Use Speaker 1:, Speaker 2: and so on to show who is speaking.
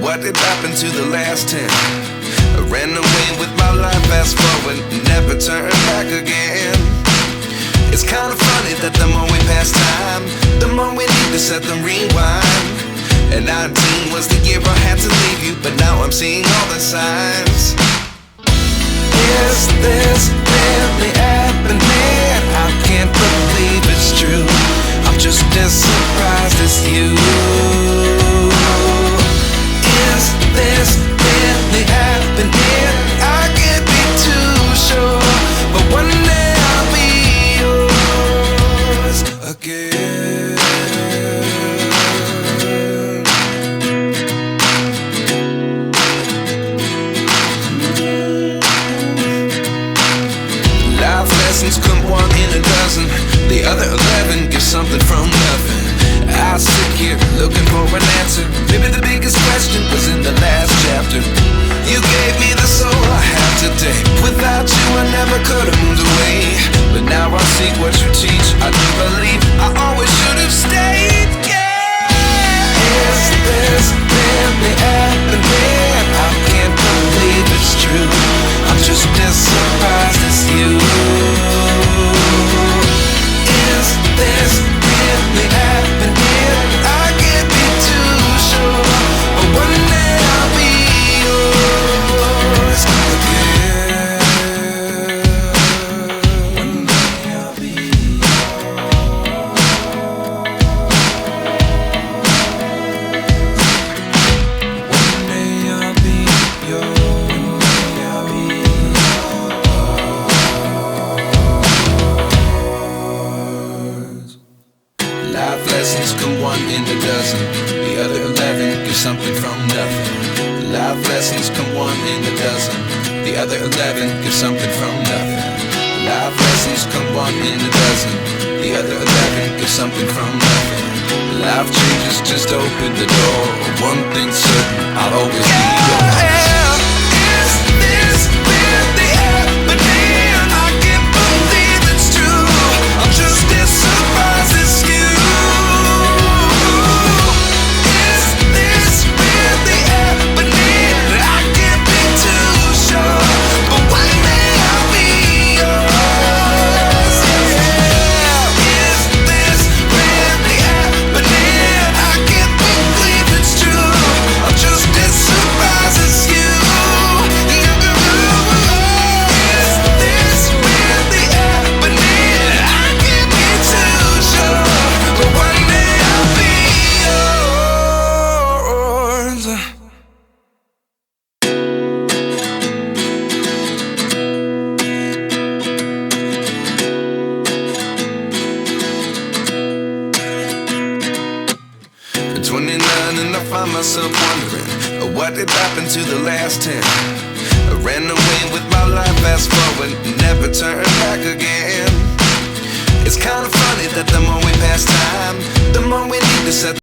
Speaker 1: What did happen to the last 10? I ran away with my life, fast forward, never turn back again. It's kind of funny that the more we pass time, the more we need to set them rewind. And 19 was the year I had to leave you, but now I'm seeing all the signs. Is this really happening? I can't believe it's true. I'm just as surprised as you. Is this really happening? I can't be too sure, but one day I'll be yours again. Life lessons come one in a dozen. The other 11 give something from nothing. I sit here looking for an answer. Maybe the biggest question was in the last chapter. You gave me the soul I have today. Without you I never could have moved away. But now I see what you teach. I do believe I always should have stayed. Yeah. Is this really happening? I can't believe it's true. I'm just as surprised as you. Is this really happening? I can't be too sure, but one day I'll be yours again. One day I'll be yours. One day I'll be yours. One day I'll be yours. Life lessons come one in a dozen. The other 11 give something from nothing. Life lessons come one in a dozen. The other 11 give something from nothing. Life lessons come one in a dozen. The other 11 give something from nothing. Life changes, just open the door. One thing's certain, I'll always be yours. Is this really happening? I can't believe it's true. I'm just as surprised as you. At 29 and I find myself wondering what did happen to the last 10. I ran away with my life, fast forward, never turn back again. It's kind of funny that the more we pass time, the more we need to set